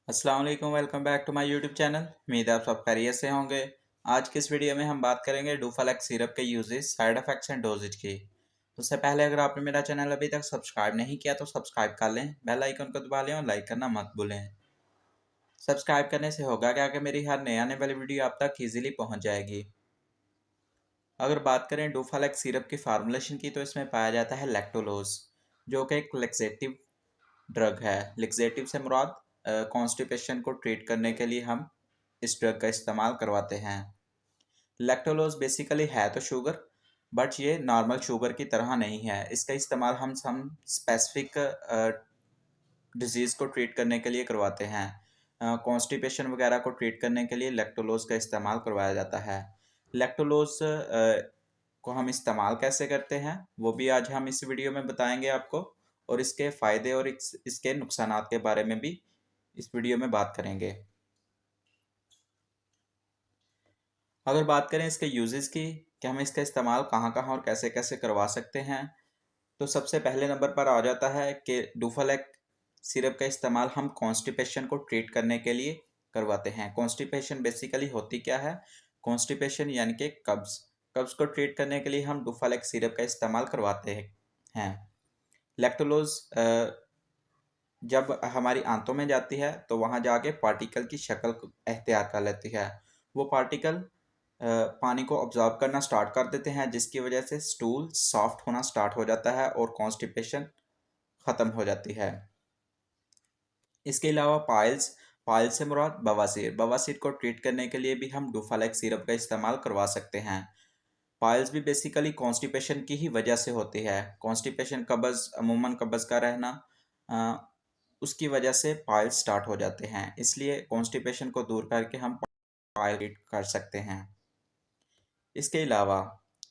अस्सलाम वालेकुम, welcome back to my YouTube channel. उम्मीद है आप सब खैरियत से होंगे। आज की इस वीडियो में हम बात करेंगे डूफालेक्स सिरप के uses, side effects and dosages की। उससे पहले अगर आपने मेरा चैनल अभी तक सब्सक्राइब नहीं किया तो सब्सक्राइब कर लें, बेल आइकन को दबा लें और लाइक करना मत भूलें। सब्सक्राइब करने से होगा क्या कि मेरी हर नई आने वाली वीडियो आप तक ईजिली पहुँच जाएगी। अगर बात करें डूफालेक्स सिरप की फार्मूलेशन की तो इसमें पाया जाता है लैक्टोलोज, जो कि एक लेक्सेटिव ड्रग है। लेक्सेटिव से मुराद कॉन्स्टिपेशन को ट्रीट करने के लिए हम इस ड्रग का इस्तेमाल करवाते हैं। लैक्टोलोज बेसिकली है तो शुगर, बट ये नॉर्मल शुगर की तरह नहीं है। इसका इस्तेमाल हम स्पेसिफिक डिजीज़ को ट्रीट करने के लिए करवाते हैं। कॉन्स्टिपेशन वगैरह को ट्रीट करने के लिए लैक्टोलोज का इस्तेमाल करवाया जाता है। लैक्टोलोज को हम इस्तेमाल कैसे करते हैं वो भी आज हम इस वीडियो में बताएंगे आपको, और इसके फ़ायदे और इसके नुकसानात के बारे में भी इस वीडियो में बात करेंगे। अगर बात करें इसके यूजेस की कि हम इसका इस्तेमाल कहाँ-कहाँ और कैसे-कैसे करवा सकते हैं, तो सबसे पहले नंबर पर आ जाता है कि डूफालेक सिरप का इस्तेमाल हम कॉन्स्टिपेशन को ट्रीट करने के लिए करवाते हैं। कॉन्स्टिपेशन बेसिकली होती क्या है? कॉन्स्टिपेशन यानी कि कब्ज़। कब्ज़ को ट्रीट करने के लिए हम डूफालेक सिरप का इस्तेमाल करवाते हैं। लैक्टोलोज़ जब हमारी आंतों में जाती है तो वहाँ जाके पार्टिकल की शक्ल इख्तियार कर लेती है। वो पार्टिकल पानी को ऑब्जॉर्ब करना स्टार्ट कर देते हैं, जिसकी वजह से स्टूल सॉफ्ट होना स्टार्ट हो जाता है और कॉन्स्टिपेशन ख़त्म हो जाती है। इसके अलावा पाइल्स से मुराद बवासीर। बवासीर को ट्रीट करने के लिए भी हम डूफालेक सिरप का इस्तेमाल करवा सकते हैं। पाइल्स भी बेसिकली कॉन्स्टिपेशन की ही वजह से होती है। कॉन्स्टिपेशन कब्ज़ अमूमन कब्ज़ का रहना, अ, उसकी वजह से पाइल्स स्टार्ट हो जाते हैं। इसलिए कॉन्स्टिपेशन को दूर करके हम पाइल ट्रीट कर सकते हैं। इसके अलावा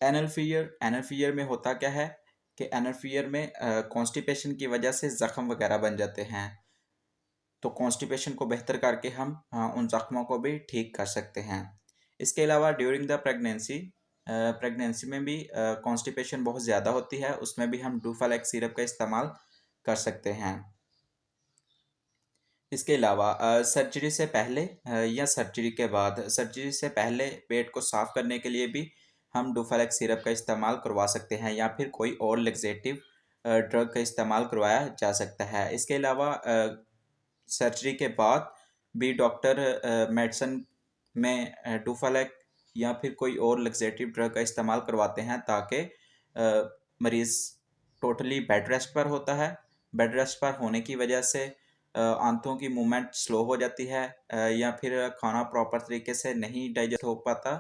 एनल फियर में होता क्या है कि एनल फियर में कॉन्स्टिपेशन की वजह से ज़ख्म वगैरह बन जाते हैं। तो कॉन्स्टिपेशन को बेहतर करके हम उन ज़ख्मों को भी ठीक कर सकते हैं। इसके अलावा ड्यूरिंग द प्रेगनेंसी में भी कॉन्स्टिपेशन बहुत ज़्यादा होती है, उसमें भी हम डूफालेक सिरप का इस्तेमाल कर सकते हैं। इसके अलावा सर्जरी से पहले या सर्जरी के बाद, सर्जरी से पहले पेट को साफ़ करने के लिए भी हम डूफालेक सिरप का इस्तेमाल करवा सकते हैं, या फिर कोई और लेक्सेटिव ड्रग का इस्तेमाल करवाया जा सकता है। इसके अलावा सर्जरी के बाद भी डॉक्टर मेडिसिन में डूफालेक या फिर कोई और लेक्सेटिव ड्रग का इस्तेमाल करवाते हैं, ताकि मरीज़ टोटली बेड रेस्ट पर होता है। बेड रेस्ट पर होने की वजह से आंतों की मूवमेंट स्लो हो जाती है, या फिर खाना प्रॉपर तरीके से नहीं डाइजेस्ट हो पाता।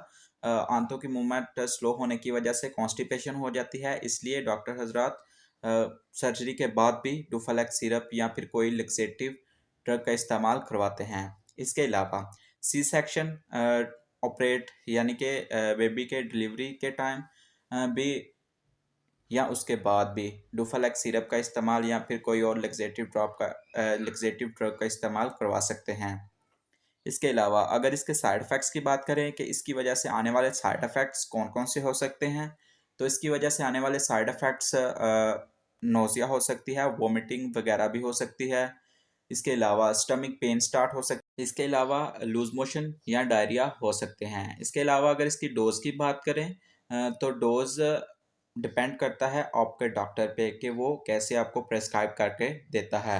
आंतों की मूवमेंट स्लो होने की वजह से कॉन्स्टिपेशन हो जाती है। इसलिए डॉक्टर हजरात सर्जरी के बाद भी डूफालेक सिरप या फिर कोई लेक्सेटिव ड्रग का इस्तेमाल करवाते हैं। इसके अलावा सी सेक्शन ऑपरेट यानी कि बेबी के डिलीवरी के टाइम भी या उसके बाद भी डूफालेक सिरप का इस्तेमाल या फिर कोई और लेक्सेटिव ड्रग का इस्तेमाल करवा सकते हैं। इसके अलावा अगर इसके साइड इफ़ेक्ट्स की बात करें कि इसकी वजह से आने वाले साइड इफ़ेक्ट्स कौन-कौन से हो सकते हैं, तो इसकी वजह से आने वाले साइड इफ़ेक्ट्स नोज़िया हो सकती है, वोमिटिंग वगैरह भी हो सकती है। इसके अलावा स्टमक पेन स्टार्ट हो सकती है। इसके अलावा लूज़ मोशन या डायरिया हो सकते हैं। इसके अलावा अगर इसकी डोज़ की बात करें, तो डोज़ डिपेंड करता है आपके डॉक्टर पे कि वो कैसे आपको प्रेस्क्राइब करके देता है,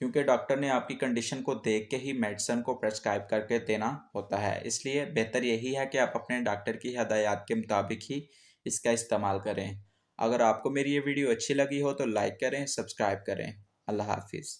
क्योंकि डॉक्टर ने आपकी कंडीशन को देख के ही मेडिसिन को प्रेस्क्राइब करके देना होता है। इसलिए बेहतर यही है कि आप अपने डॉक्टर की हदायत के मुताबिक ही इसका इस्तेमाल करें। अगर आपको मेरी ये वीडियो अच्छी लगी हो तो लाइक करें, सब्सक्राइब करें। अल्लाह हाफिज़।